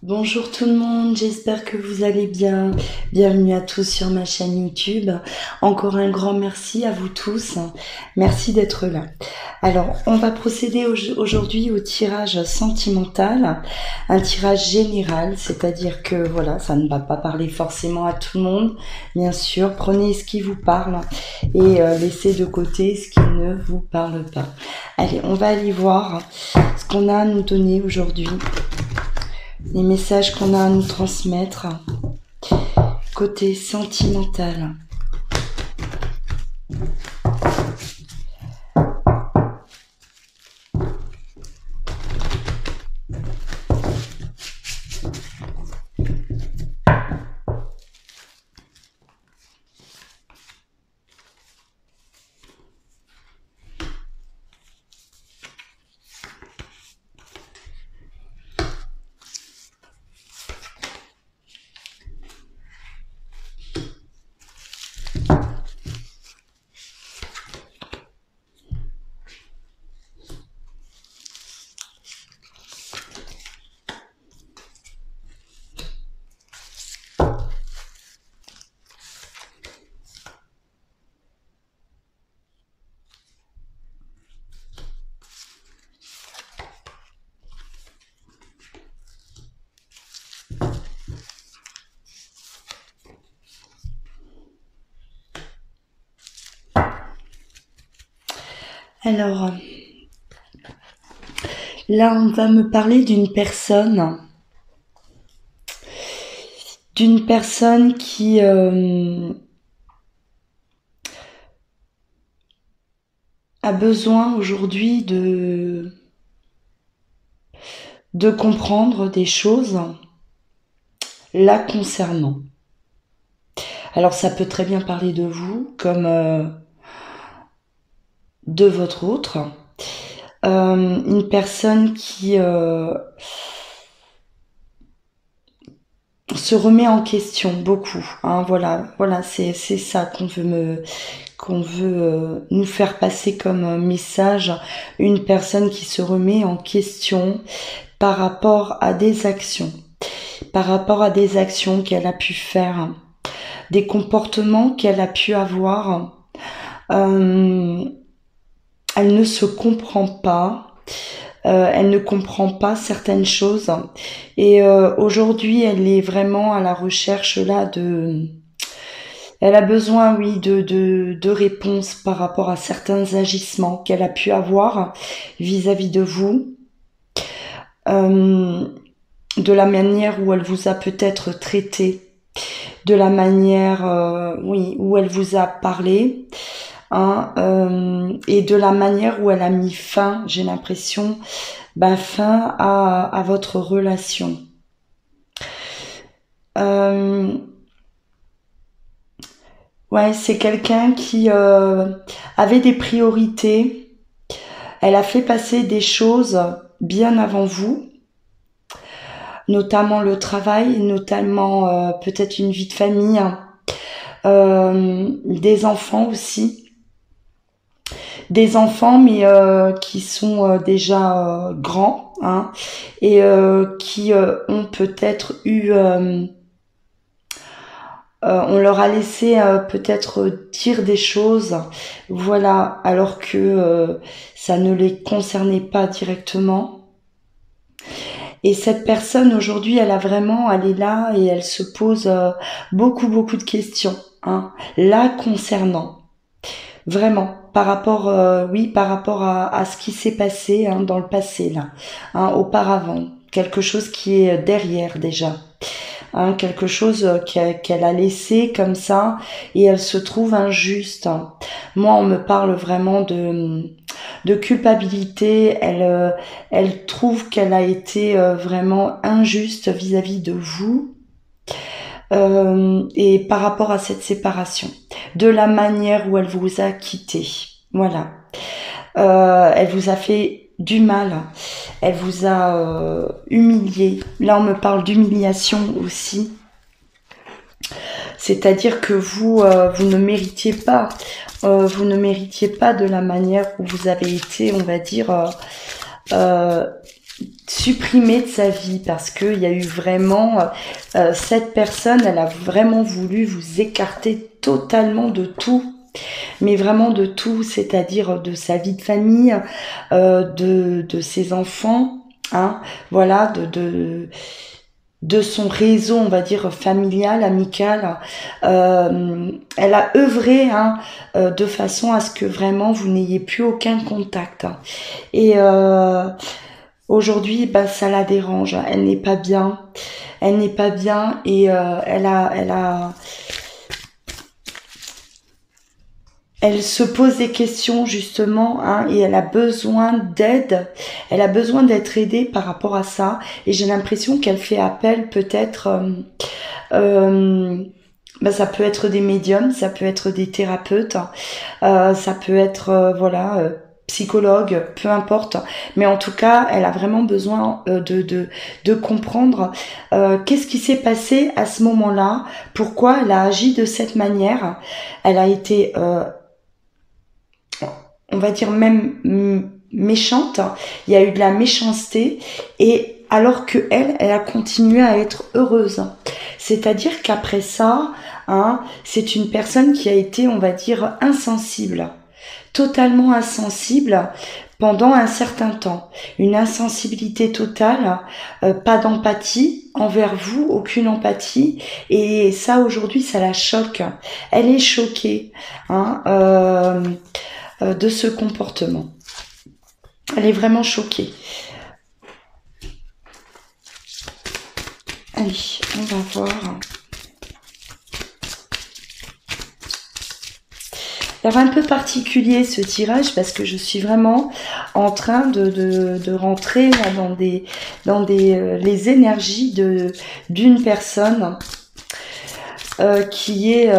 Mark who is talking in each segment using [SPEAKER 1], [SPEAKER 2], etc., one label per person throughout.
[SPEAKER 1] Bonjour tout le monde, j'espère que vous allez bien. Bienvenue à tous sur ma chaîne YouTube. Encore un grand merci à vous tous. Merci d'être là. Alors, on va procéder aujourd'hui au tirage sentimental, un tirage général, c'est-à-dire que voilà, ça ne va pas parler forcément à tout le monde. Bien sûr, prenez ce qui vous parle et laissez de côté ce qui ne vous parle pas. Allez, on va aller voir ce qu'on a à nous donner aujourd'hui. Les messages qu'on a à nous transmettre côté sentimental. Alors, là, on va me parler d'une personne qui a besoin aujourd'hui de comprendre des choses la concernant. Alors, ça peut très bien parler de vous comme de votre autre. Une personne qui se remet en question beaucoup. Hein, voilà, c'est ça qu'on veut nous faire passer comme message. Une personne qui se remet en question par rapport à des actions, qu'elle a pu faire, des comportements qu'elle a pu avoir. Elle ne se comprend pas. Elle ne comprend pas certaines choses et aujourd'hui elle est vraiment à la recherche là elle a besoin de réponses par rapport à certains agissements qu'elle a pu avoir vis-à-vis de vous, de la manière où elle vous a peut-être traité, de la manière où elle vous a parlé. Et de la manière où elle a mis fin, j'ai l'impression, fin à votre relation. Ouais, c'est quelqu'un qui avait des priorités. Elle a fait passer des choses bien avant vous, notamment le travail, notamment peut-être une vie de famille, des enfants aussi. Des enfants mais qui sont déjà grands, hein, et qui ont peut-être eu on leur a laissé peut-être dire des choses, voilà, alors que ça ne les concernait pas directement. Et cette personne aujourd'hui, elle est là et elle se pose beaucoup de questions, hein, la concernant. Vraiment, par rapport, par rapport à ce qui s'est passé, hein, dans le passé là, hein, auparavant, quelque chose qui est derrière déjà, hein, quelque chose qu'elle a laissé comme ça et elle se trouve injuste. Moi, on me parle vraiment de culpabilité. Elle trouve qu'elle a été vraiment injuste vis-à-vis de vous. Et par rapport à cette séparation, de la manière où elle vous a quitté, voilà, elle vous a fait du mal, elle vous a humilié. Là, on me parle d'humiliation aussi, c'est-à-dire que vous ne méritiez pas, de la manière où vous avez été, on va dire, supprimé de sa vie parce qu'il y a eu vraiment cette personne, elle a vraiment voulu vous écarter totalement de tout, mais vraiment de tout, c'est-à-dire de sa vie de famille, de ses enfants, hein, voilà, de son réseau, on va dire, familial, amical. Elle a œuvré, hein, de façon à ce que vraiment vous n'ayez plus aucun contact. Et aujourd'hui, bah, ça la dérange. Elle n'est pas bien. Elle n'est pas bien et elle se pose des questions justement, hein, et elle a besoin d'aide. Elle a besoin d'être aidée par rapport à ça. Et j'ai l'impression qu'elle fait appel peut-être. Bah, ça peut être des médiums, ça peut être des thérapeutes, ça peut être psychologue, peu importe. Mais en tout cas, elle a vraiment besoin de comprendre qu'est-ce qui s'est passé à ce moment-là, pourquoi elle a agi de cette manière. Elle a été on va dire même méchante, il y a eu de la méchanceté et alors que elle a continué à être heureuse. C'est-à-dire qu'après ça, hein, c'est une personne qui a été, on va dire, insensible, totalement insensible pendant un certain temps. Une insensibilité totale, pas d'empathie envers vous, aucune empathie. Et ça, aujourd'hui, ça la choque. Elle est choquée, hein, de ce comportement. Elle est vraiment choquée. Allez, on va voir. Alors un peu particulier ce tirage parce que je suis vraiment en train de rentrer là dans les énergies d'une personne qui est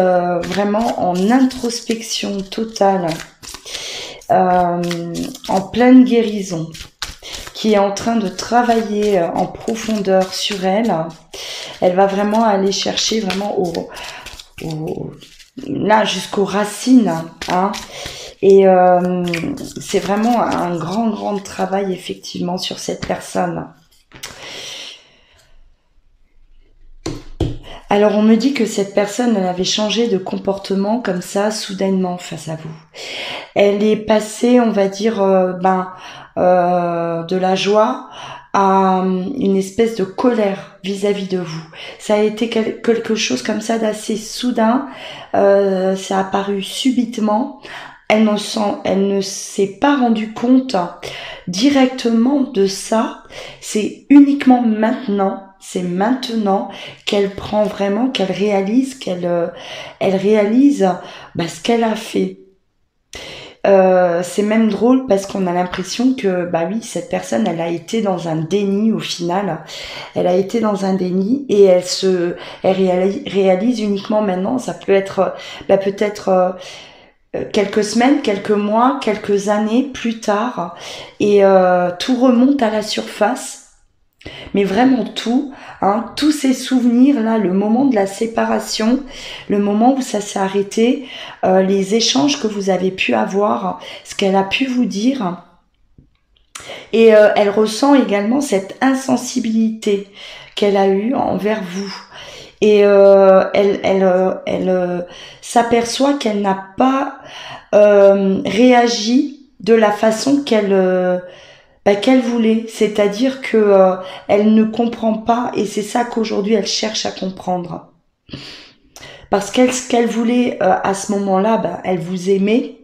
[SPEAKER 1] vraiment en introspection totale, en pleine guérison, qui est en train de travailler en profondeur sur elle. Elle va vraiment aller chercher vraiment là jusqu'aux racines, hein. Et c'est vraiment un grand travail effectivement sur cette personne. Alors on me dit que cette personne elle avait changé de comportement comme ça soudainement face à vous. Elle est passée, on va dire, de la joie à une espèce de colère vis-à-vis de vous. Ça a été quelque chose comme ça d'assez soudain. Ça a apparu subitement. Elle ne s'est pas rendue compte directement de ça. C'est uniquement maintenant. C'est maintenant qu'elle prend vraiment, qu'elle réalise, elle réalise ce qu'elle a fait. C'est même drôle parce qu'on a l'impression que bah oui, cette personne elle a été dans un déni au final. Elle a été dans un déni et elle réalise uniquement maintenant. Ça peut être peut-être quelques semaines, quelques mois, quelques années plus tard et tout remonte à la surface. Mais vraiment tout, hein, tous ces souvenirs là, le moment de la séparation, le moment où ça s'est arrêté, les échanges que vous avez pu avoir, ce qu'elle a pu vous dire, et elle ressent également cette insensibilité qu'elle a eue envers vous. Et elle s'aperçoit qu'elle n'a pas réagi de la façon qu'elle voulait, c'est-à-dire que elle ne comprend pas et c'est ça qu'aujourd'hui elle cherche à comprendre. Parce qu'elle voulait à ce moment-là, elle vous aimait,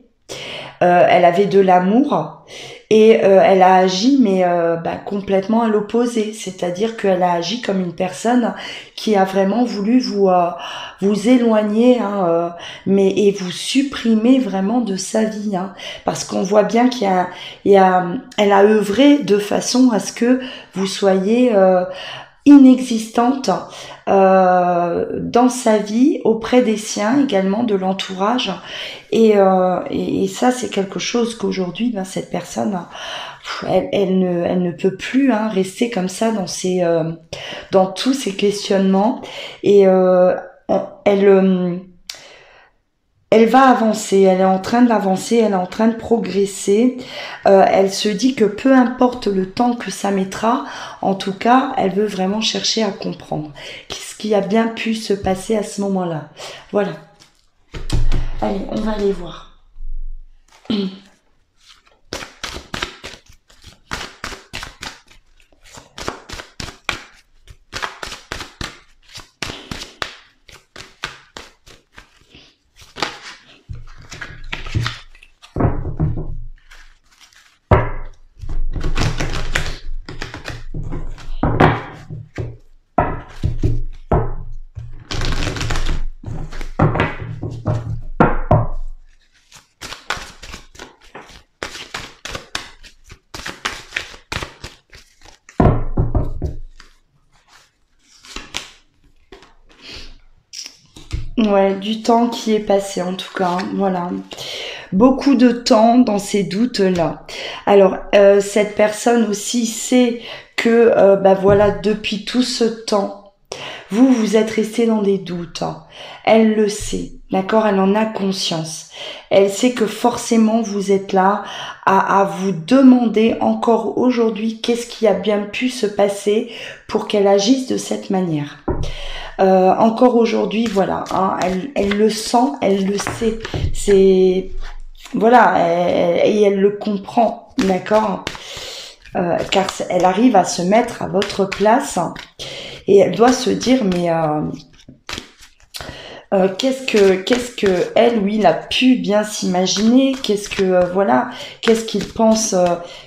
[SPEAKER 1] elle avait de l'amour et elle a agi mais complètement à l'opposé, c'est-à-dire qu'elle a agi comme une personne qui a vraiment voulu vous éloigner, hein, et vous supprimer vraiment de sa vie, hein, parce qu'on voit bien elle a œuvré de façon à ce que vous soyez inexistante dans sa vie, auprès des siens également, de l'entourage, et ça c'est quelque chose qu'aujourd'hui cette personne elle ne peut plus, hein, rester comme ça dans tous ces questionnements, et Elle va avancer, elle est en train d'avancer, elle est en train de progresser. Elle se dit que peu importe le temps que ça mettra, en tout cas, elle veut vraiment chercher à comprendre ce qui a bien pu se passer à ce moment-là. Voilà. Allez, on va aller voir. Ouais, du temps qui est passé en tout cas, voilà. Beaucoup de temps dans ces doutes-là. Alors, cette personne aussi sait que, bah voilà, depuis tout ce temps, vous êtes resté dans des doutes. Hein. Elle le sait, d'accord? Elle en a conscience. Elle sait que forcément vous êtes là à vous demander encore aujourd'hui qu'est-ce qui a bien pu se passer pour qu'elle agisse de cette manière. Encore aujourd'hui, voilà, hein, elle le sent, elle le sait. C'est voilà, et elle le comprend, d'accord, car elle arrive à se mettre à votre place et elle doit se dire mais qu'est-ce que elle ou il a pu bien s'imaginer, qu'est-ce que voilà, qu'est-ce qu'il pense,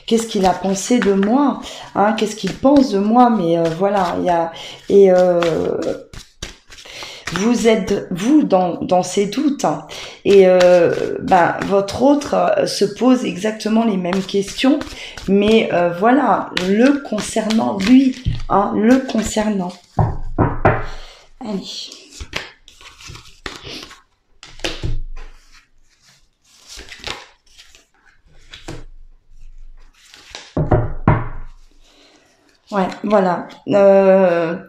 [SPEAKER 1] qu'est-ce qu'il a pensé de moi, hein, qu'est-ce qu'il pense de moi, mais voilà, il y a et vous êtes vous dans ces doutes hein, et votre autre se pose exactement les mêmes questions, mais voilà, le concernant lui, hein, le concernant. Allez. Ouais, voilà.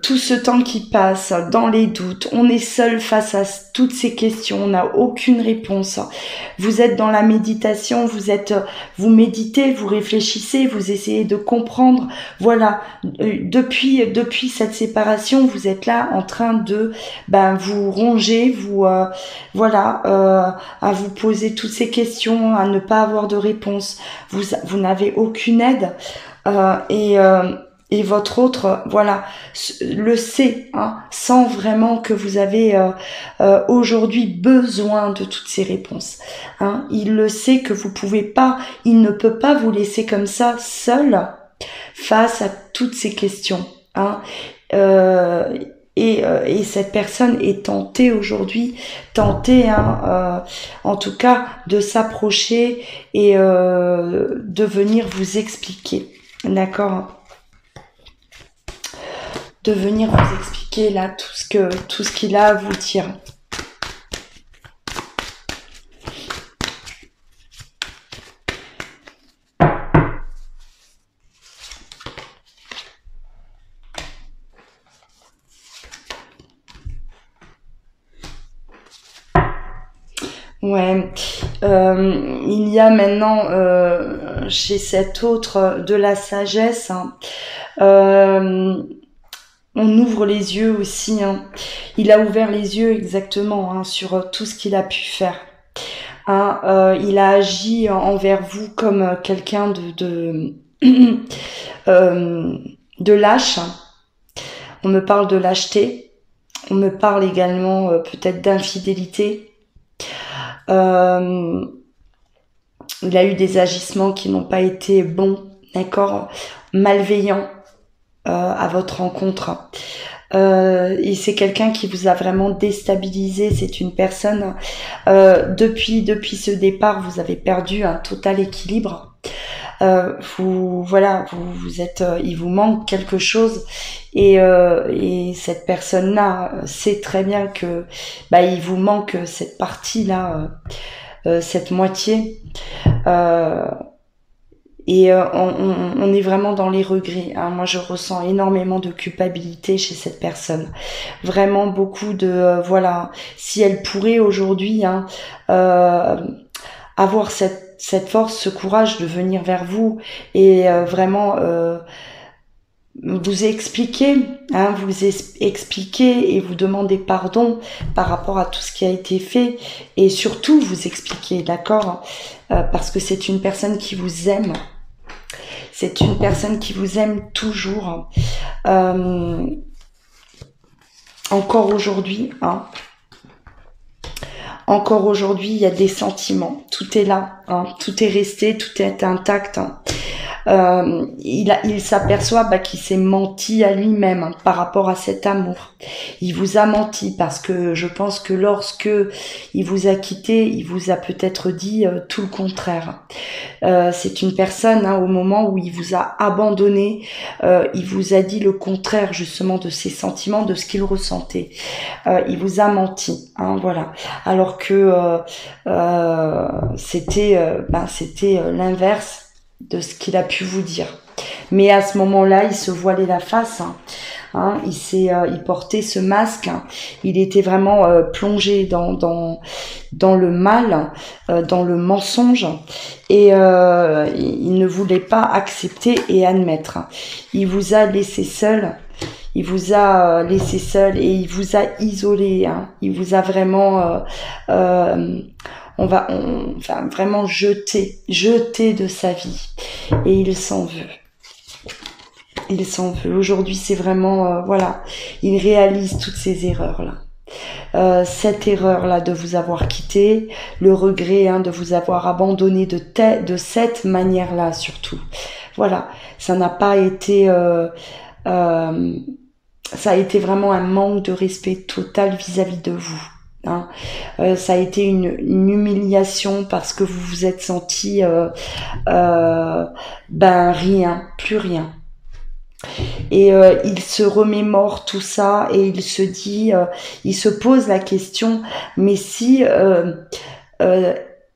[SPEAKER 1] Tout ce temps qui passe dans les doutes, on est seul face à toutes ces questions, on n'a aucune réponse. Vous êtes dans la méditation, vous méditez, vous réfléchissez, vous essayez de comprendre. Voilà, depuis cette séparation, vous êtes là en train de, vous ronger, à vous poser toutes ces questions, à ne pas avoir de réponse. Vous n'avez aucune aide et votre autre, voilà, le sait, hein, sans vraiment que vous avez aujourd'hui besoin de toutes ces réponses. Hein. Il le sait que vous pouvez pas, il ne peut pas vous laisser comme ça seul face à toutes ces questions. Hein. Et cette personne est tentée aujourd'hui, en tout cas, de s'approcher et de venir vous expliquer. D'accord? De venir vous expliquer là tout ce qu'il a à vous dire. Ouais, il y a maintenant chez cet autre de la sagesse. Hein. On ouvre les yeux aussi. Hein. Il a ouvert les yeux exactement hein, sur tout ce qu'il a pu faire. Hein, il a agi envers vous comme quelqu'un de lâche. On me parle de lâcheté. On me parle également peut-être d'infidélité. Il a eu des agissements qui n'ont pas été bons, d'accord, malveillants à votre rencontre. Et c'est quelqu'un qui vous a vraiment déstabilisé. C'est une personne depuis ce départ, vous avez perdu un total équilibre. Vous êtes, il vous manque quelque chose et cette personne-là sait très bien que il vous manque cette partie-là, cette moitié. et on est vraiment dans les regrets. Hein. Moi, je ressens énormément de culpabilité chez cette personne. Vraiment beaucoup de voilà. Si elle pourrait aujourd'hui avoir cette force, ce courage de venir vers vous et vraiment vous expliquer, expliquer et vous demander pardon par rapport à tout ce qui a été fait et surtout vous expliquer, d'accord, parce que c'est une personne qui vous aime. C'est une personne qui vous aime toujours. Encore aujourd'hui, hein. Encore aujourd'hui, il y a des sentiments. Tout est là, hein. Tout est resté, tout est intact. Hein. Il s'aperçoit qu'il s'est menti à lui-même hein, par rapport à cet amour. Il vous a menti parce que je pense que lorsque il vous a quitté, il vous a peut-être dit tout le contraire. C'est une personne au moment où il vous a abandonné, il vous a dit le contraire justement de ses sentiments, de ce qu'il ressentait. Il vous a menti, hein, voilà. Alors que c'était l'inverse de ce qu'il a pu vous dire. Mais à ce moment-là, il se voilait la face. Hein, il portait ce masque. Hein, il était vraiment plongé dans le mal, dans le mensonge, et il ne voulait pas accepter et admettre. Il vous a laissé seul. Il vous a laissé seul et il vous a isolé. Hein, il vous a vraiment vraiment jeté de sa vie et il s'en veut. Il s'en veut. Aujourd'hui, c'est vraiment voilà, il réalise toutes ces erreurs là. Cette erreur là de vous avoir quitté, le regret de vous avoir abandonné de cette manière là surtout. Voilà, ça n'a pas été ça a été vraiment un manque de respect total vis-à-vis de vous. Hein. Ça a été une humiliation parce que vous vous êtes senti rien, plus rien. Et il se remémore tout ça et il se dit, il se pose la question, mais si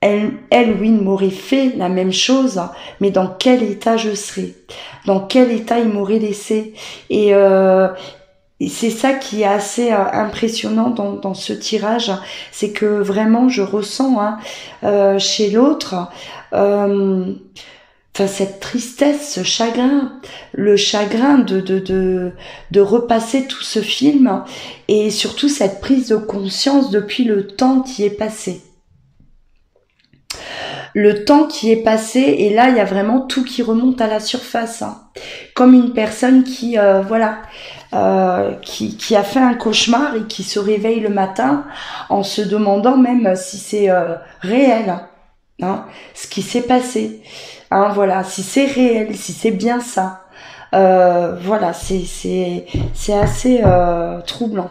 [SPEAKER 1] lui m'aurait fait la même chose, mais dans quel état je serais, dans quel état il m'aurait laissé. Et c'est ça qui est assez impressionnant dans ce tirage, c'est que vraiment je ressens chez l'autre cette tristesse, ce chagrin, le chagrin de repasser tout ce film et surtout cette prise de conscience depuis le temps qui est passé. Le temps qui est passé et là il y a vraiment tout qui remonte à la surface, hein. Comme une personne qui qui a fait un cauchemar et qui se réveille le matin en se demandant même si c'est réel, hein, ce qui s'est passé, hein, voilà, si c'est réel, si c'est bien ça, voilà, c'est assez troublant,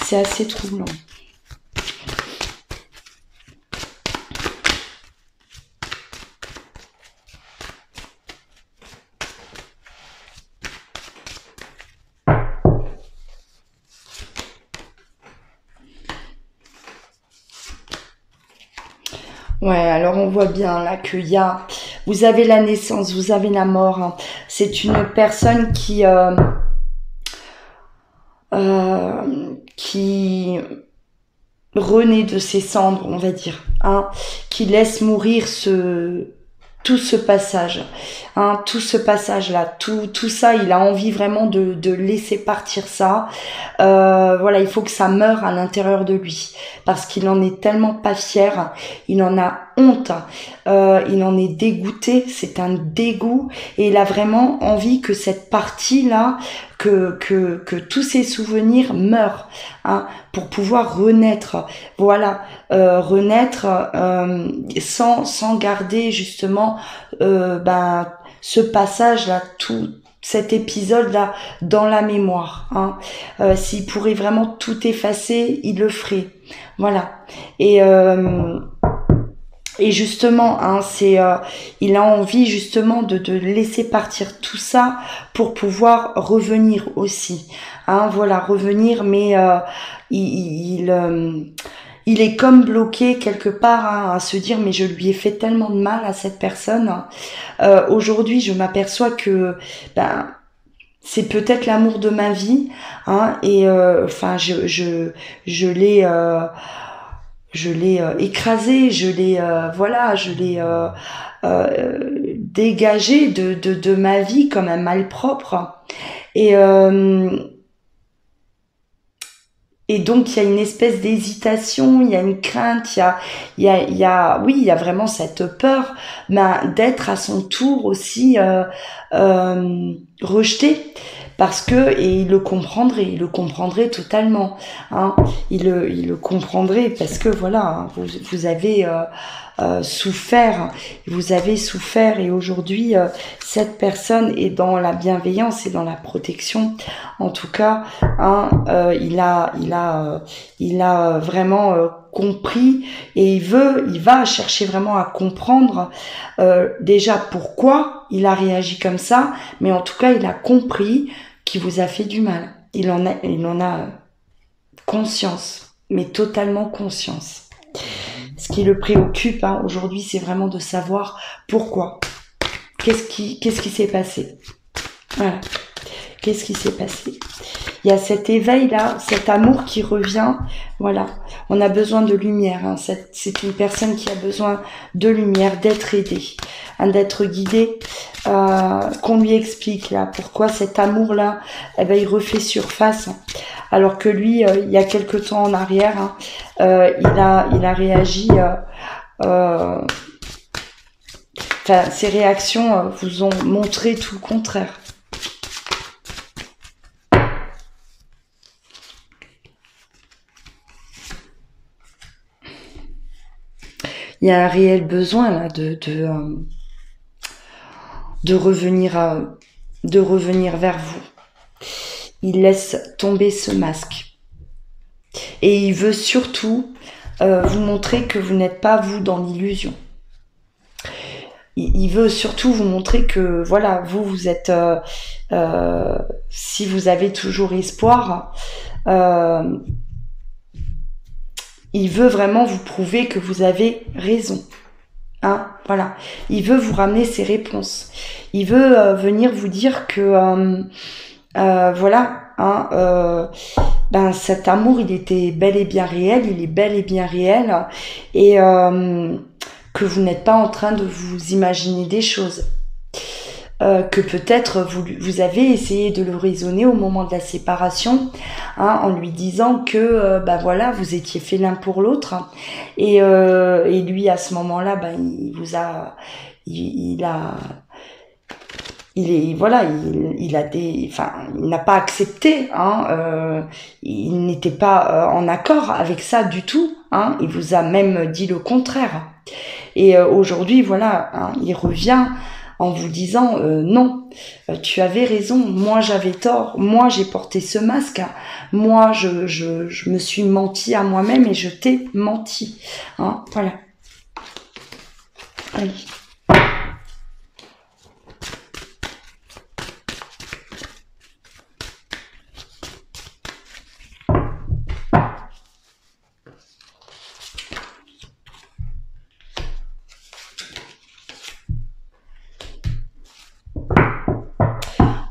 [SPEAKER 1] c'est assez troublant. Ouais, alors on voit bien là vous avez la naissance, vous avez la mort. Hein. C'est une personne qui renaît de ses cendres, on va dire, hein, qui laisse mourir tout ce passage, hein, tout ce passage-là, tout ça, il a envie vraiment de laisser partir ça. Voilà, il faut que ça meure à l'intérieur de lui, parce qu'il en est tellement pas fier, il en a honte, il en est dégoûté, c'est un dégoût, et il a vraiment envie que cette partie-là, que tous ces souvenirs meurent, hein, pour pouvoir renaître. Voilà, renaître sans garder justement ce passage-là, tout cet épisode-là dans la mémoire. Hein. S'il pourrait vraiment tout effacer, il le ferait. Voilà. Et justement, hein, il a envie justement de laisser partir tout ça pour pouvoir revenir aussi. Hein, voilà, revenir, mais il est comme bloqué quelque part, hein, à se dire mais je lui ai fait tellement de mal à cette personne. Aujourd'hui, je m'aperçois que ben c'est peut-être l'amour de ma vie, hein, et enfin je l'ai écrasé, je l'ai voilà, je l'ai dégagé de ma vie comme un malpropre. Et et donc il y a une espèce d'hésitation, il y a une crainte, oui, il y a vraiment cette peur, ben, d'être à son tour aussi rejeté, parce que et il le comprendrait totalement, hein, il le comprendrait parce que voilà, hein, vous avez vous avez souffert et aujourd'hui cette personne est dans la bienveillance et dans la protection. En tout cas, hein, il a vraiment compris et il va chercher vraiment à comprendre déjà pourquoi il a réagi comme ça, mais en tout cas il a compris qu'il vous a fait du mal. Il en a conscience, mais totalement conscience. Ce qui le préoccupe, hein, aujourd'hui, c'est vraiment de savoir pourquoi. Qu'est-ce qui s'est passé? Voilà. Qu'est-ce qui s'est passé? Il y a cet éveil-là, cet amour qui revient. Voilà. On a besoin de lumière. Hein. C'est une personne qui a besoin de lumière, d'être aidée, hein, d'être guidée. Qu'on lui explique là pourquoi cet amour-là, eh ben, il refait surface. Alors que lui, il y a quelque temps en arrière, hein, il a réagi. Enfin, ses réactions vous ont montré tout le contraire. Il y a un réel besoin là de revenir vers vous. Il laisse tomber ce masque et il veut surtout vous montrer que vous n'êtes pas vous dans l'illusion. Il veut surtout vous montrer que voilà, vous êtes si vous avez toujours espoir, il veut vraiment vous prouver que vous avez raison. Hein, voilà. Il veut vous ramener ses réponses. Il veut venir vous dire que voilà, hein, ben cet amour, il était bel et bien réel, il est bel et bien réel, et que vous n'êtes pas en train de vous imaginer des choses. Que peut-être vous avez essayé de le raisonner au moment de la séparation, hein, en lui disant que bah voilà, vous étiez fait l'un pour l'autre, et lui à ce moment-là, bah, il n'a pas accepté, hein, il n'était pas en accord avec ça du tout, hein, il vous a même dit le contraire. Et aujourd'hui, voilà, hein, il revient en vous disant non, tu avais raison, moi j'avais tort, moi j'ai porté ce masque, moi je me suis menti à moi-même et je t'ai menti, hein, voilà. Allez.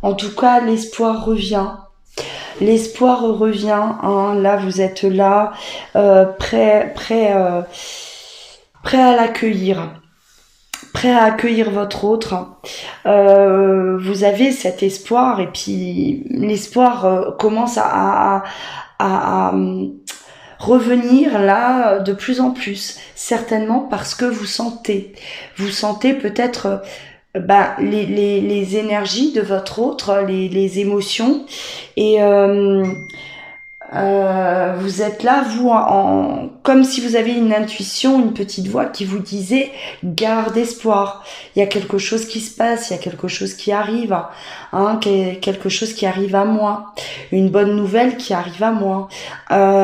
[SPEAKER 1] En tout cas, l'espoir revient. L'espoir revient. Hein. Là, vous êtes là, prêt à l'accueillir, prêt à accueillir votre autre. Vous avez cet espoir et puis l'espoir commence à revenir là de plus en plus, certainement parce que vous sentez peut-être les énergies de votre autre, les émotions, et vous êtes là, vous, comme si vous avez une intuition, une petite voix qui vous disait garde espoir. Il y a quelque chose qui se passe, il y a quelque chose qui arrive, hein, quelque chose qui arrive à moi, une bonne nouvelle qui arrive à moi.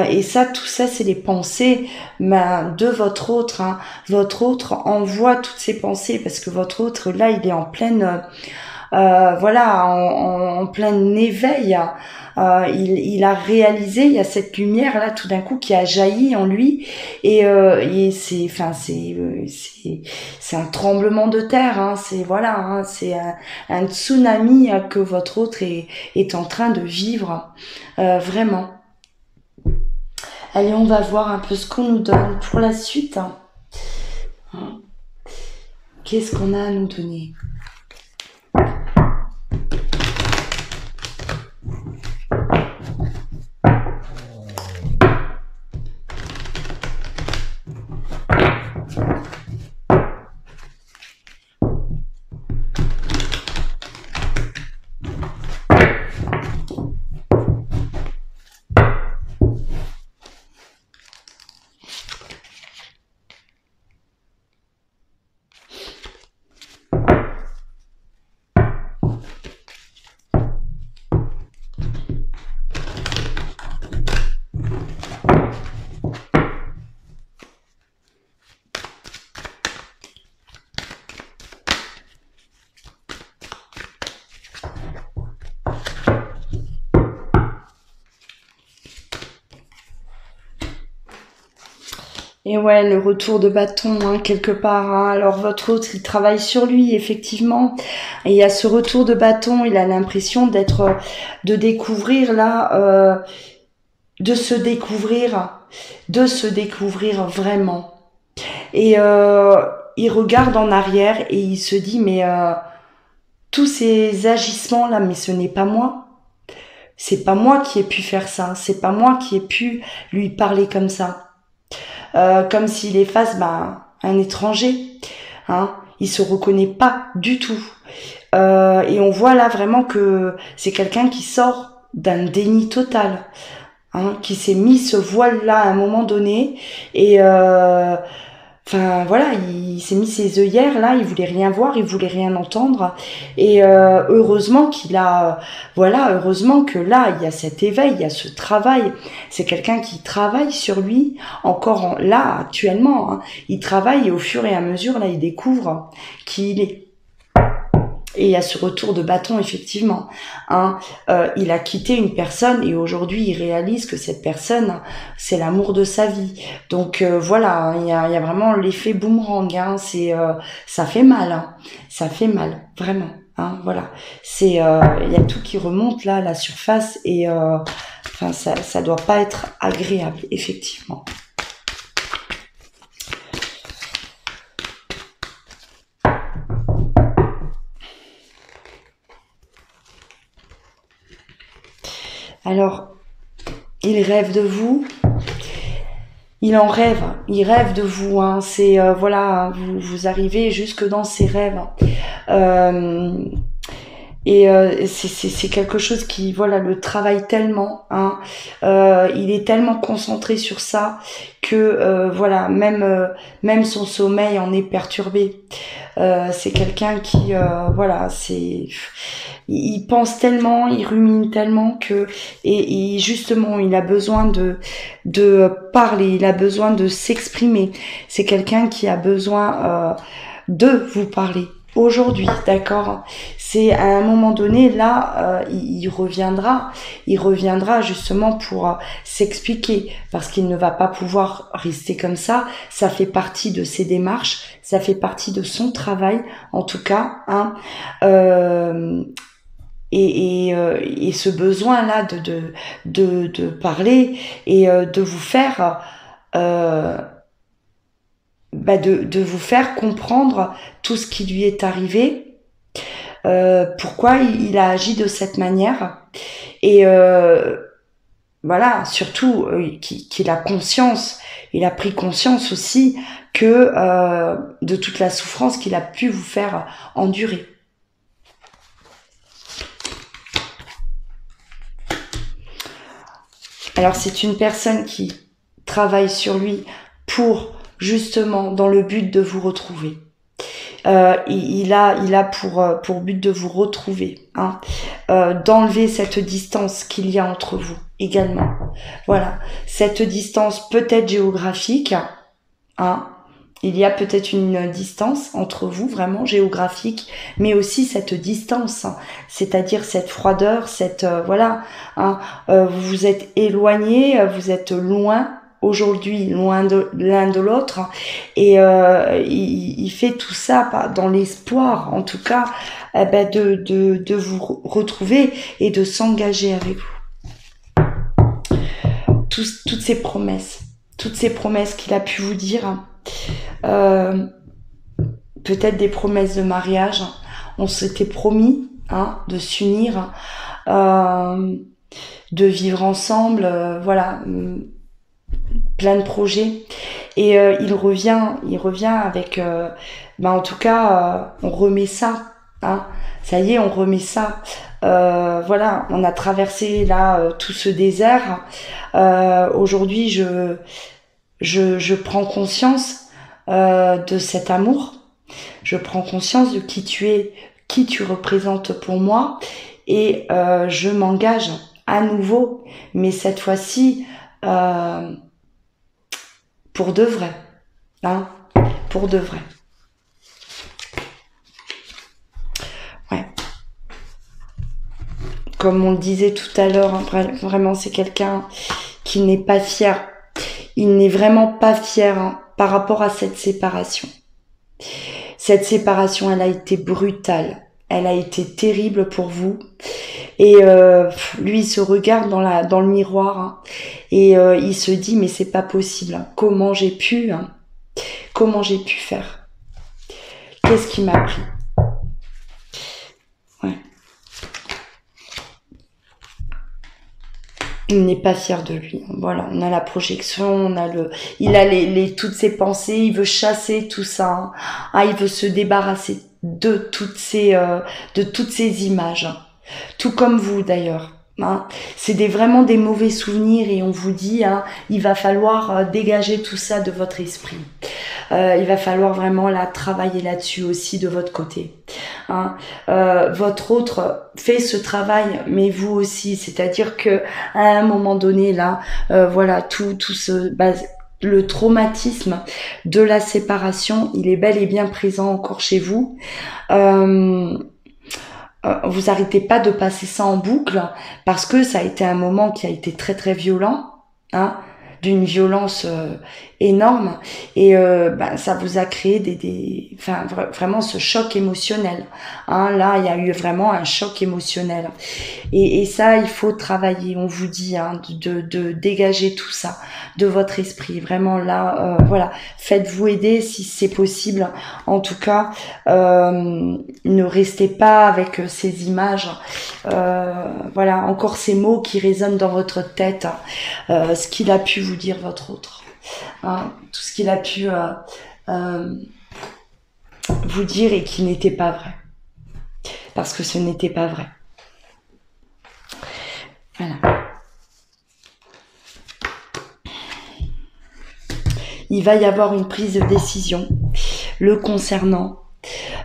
[SPEAKER 1] Et ça, tout ça, c'est les pensées de votre autre. Hein. Votre autre envoie toutes ces pensées parce que votre autre, là, il est en pleine voilà, en plein éveil. Il a réalisé, il y a cette lumière là tout d'un coup qui a jailli en lui et c'est un tremblement de terre, hein, c'est voilà, hein, c'est un tsunami que votre autre est en train de vivre, vraiment. Allez, on va voir un peu ce qu'on nous donne pour la suite. Hein. Qu'est-ce qu'on a à nous donner? Et ouais, le retour de bâton, hein, quelque part. Hein. Alors votre autre, il travaille sur lui, effectivement. Et il y a ce retour de bâton, il a l'impression de découvrir là, de se découvrir vraiment. Et il regarde en arrière et il se dit, mais tous ces agissements là, mais ce n'est pas moi. C'est pas moi qui ai pu faire ça. C'est pas moi qui ai pu lui parler comme ça. Comme s'il est face un étranger, hein, il se reconnaît pas du tout, et on voit là vraiment que c'est quelqu'un qui sort d'un déni total, hein, qui s'est mis ce voile là à un moment donné et enfin voilà, il s'est mis ses œillères là, il voulait rien voir, il voulait rien entendre et heureusement heureusement que là il y a cet éveil, il y a ce travail. C'est quelqu'un qui travaille sur lui encore là actuellement, hein. Il travaille et au fur et à mesure là il découvre qui il est. Et il y a ce retour de bâton, effectivement. Hein. Il a quitté une personne et aujourd'hui, il réalise que cette personne, c'est l'amour de sa vie. Donc voilà, il y a vraiment l'effet boomerang. Hein. Ça fait mal. Hein. Ça fait mal, vraiment. Hein, voilà. Il y a tout qui remonte là à la surface et ça doit pas être agréable, effectivement. Alors, il rêve de vous, il rêve de vous. Hein. C'est voilà, vous arrivez jusque dans ses rêves. C'est quelque chose qui voilà le travaille tellement. Hein. Il est tellement concentré sur ça que voilà même son sommeil en est perturbé. C'est quelqu'un qui voilà il pense tellement, il rumine tellement que et justement il a besoin de parler, il a besoin de s'exprimer. C'est quelqu'un qui a besoin de vous parler aujourd'hui, d'accord. C'est à un moment donné là il reviendra justement pour s'expliquer parce qu'il ne va pas pouvoir rester comme ça. Ça fait partie de ses démarches, ça fait partie de son travail en tout cas, hein. Et ce besoin là de parler et de vous faire de vous faire comprendre tout ce qui lui est arrivé, pourquoi il a agi de cette manière et voilà, surtout qu'il a conscience, il a pris conscience aussi que de toute la souffrance qu'il a pu vous faire endurer. Alors c'est une personne qui travaille sur lui pour justement dans le but de vous retrouver. Il a pour but de vous retrouver, hein, d'enlever cette distance qu'il y a entre vous également. Voilà, cette distance peut-être géographique, hein, Il y a peut-être une distance entre vous, vraiment géographique, mais aussi cette distance, hein, c'est-à-dire cette froideur, cette voilà, hein, vous vous êtes éloignés, vous êtes loin aujourd'hui, loin de l'un de l'autre, et il fait tout ça dans l'espoir, en tout cas, de vous retrouver et de s'engager avec vous. Toutes ces promesses qu'il a pu vous dire. Peut-être des promesses de mariage. On s'était promis, hein, de s'unir, de vivre ensemble, voilà, plein de projets. Et il revient avec, en tout cas, on remet ça, hein. Ça y est, on remet ça. Voilà, on a traversé là tout ce désert. Aujourd'hui, je prends conscience de cet amour. Je prends conscience de qui tu es, qui tu représentes pour moi, et je m'engage à nouveau, mais cette fois-ci pour de vrai, hein, pour de vrai. Ouais. Comme on le disait tout à l'heure, hein, vraiment c'est quelqu'un qui n'est pas fier. Il n'est vraiment pas fier, hein, par rapport à cette séparation. Cette séparation, elle a été brutale. Elle a été terrible pour vous. Et lui, il se regarde dans le miroir, hein, et il se dit, mais c'est pas possible. Hein. Comment j'ai pu faire? Qu'est-ce qui m'a pris? Ouais. Il n'est pas fier de lui. Voilà, on a la projection, il a toutes ses pensées, il veut chasser tout ça. Hein. Ah, il veut se débarrasser de toutes ces images. Tout comme vous d'ailleurs. Hein. C'est vraiment des mauvais souvenirs et on vous dit, hein, il va falloir dégager tout ça de votre esprit. Il va falloir vraiment travailler là-dessus aussi de votre côté. Hein. Votre autre fait ce travail, mais vous aussi. C'est-à-dire que à un moment donné, là, voilà, tout le traumatisme de la séparation, il est bel et bien présent encore chez vous. Vous arrêtez pas de passer ça en boucle parce que ça a été un moment qui a été très très violent, hein, d'une violence énorme, et ça vous a créé vraiment ce choc émotionnel. Hein, là, il y a eu vraiment un choc émotionnel, et ça, il faut travailler. On vous dit, hein, de dégager tout ça de votre esprit. Vraiment là, voilà, faites-vous aider si c'est possible. En tout cas, ne restez pas avec ces images. Voilà, encore ces mots qui résonnent dans votre tête. Ce qu'il a pu vous dire votre autre. Hein, tout ce qu'il a pu vous dire et qui n'était pas vrai. Parce que ce n'était pas vrai. Voilà. Il va y avoir une prise de décision le concernant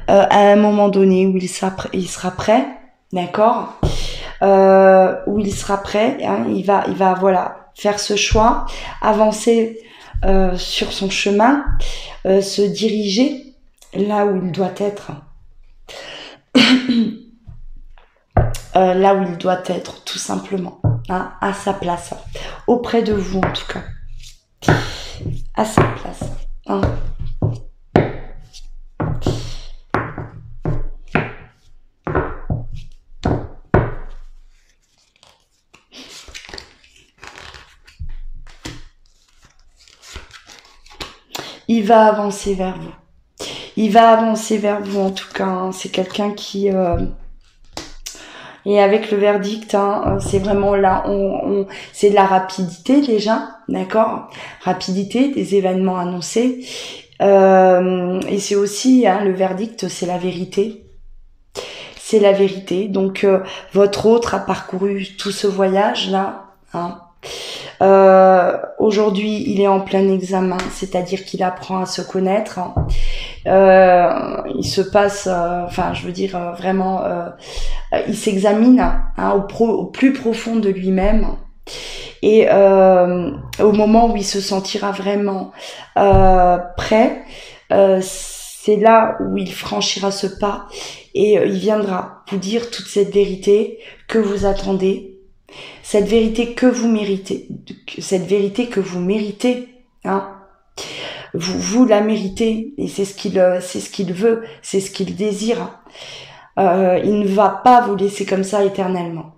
[SPEAKER 1] à un moment donné où il sera prêt, d'accord, où il sera prêt, hein, il va voilà, faire ce choix, avancer sur son chemin, se diriger là où il doit être. Là où il doit être, tout simplement, hein, à sa place, auprès de vous en tout cas, à sa place. Hein. Il va avancer vers vous. Il va avancer vers vous en tout cas. Hein. C'est quelqu'un qui... Et avec le verdict, hein, c'est vraiment là, c'est de la rapidité déjà, d'accord? Rapidité des événements annoncés. Et c'est aussi, hein, le verdict, c'est la vérité. C'est la vérité. Donc, votre autre a parcouru tout ce voyage-là. Hein. Aujourd'hui, il est en plein examen, c'est-à-dire qu'il apprend à se connaître. Il se passe, vraiment, il s'examine, hein, au plus profond de lui-même. Et au moment où il se sentira vraiment prêt, c'est là où il franchira ce pas et il viendra vous dire toute cette vérité que vous attendez, cette vérité que vous méritez, hein. Vous la méritez et c'est ce qu'il veut, c'est ce qu'il désire. Il ne va pas vous laisser comme ça éternellement,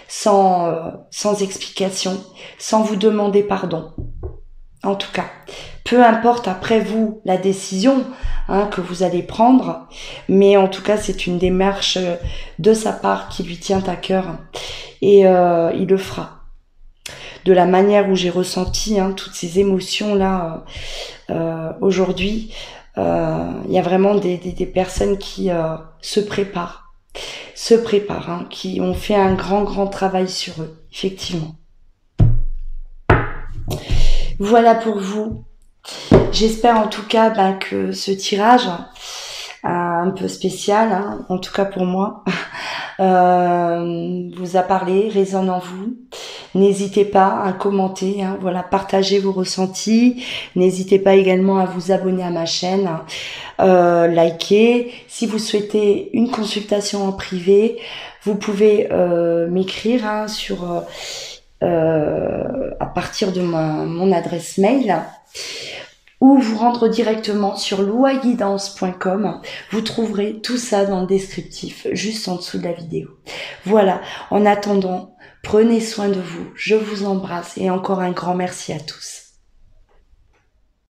[SPEAKER 1] sans explication, sans vous demander pardon. En tout cas, peu importe après vous la décision que vous allez prendre, mais en tout cas c'est une démarche de sa part qui lui tient à cœur et il le fera. De la manière où j'ai ressenti toutes ces émotions là aujourd'hui, il y a vraiment des personnes qui se préparent, qui ont fait un grand travail sur eux, effectivement. Voilà pour vous. J'espère en tout cas que ce tirage un peu spécial, en tout cas pour moi, vous a parlé, résonne en vous. N'hésitez pas à commenter, partagez vos ressentis. N'hésitez pas également à vous abonner à ma chaîne, liker. Si vous souhaitez une consultation en privé, vous pouvez m'écrire sur à partir de mon adresse mail ou vous rendre directement sur louaguidance.com. Vous trouverez tout ça dans le descriptif, juste en dessous de la vidéo. Voilà, en attendant, prenez soin de vous, je vous embrasse et encore un grand merci à tous.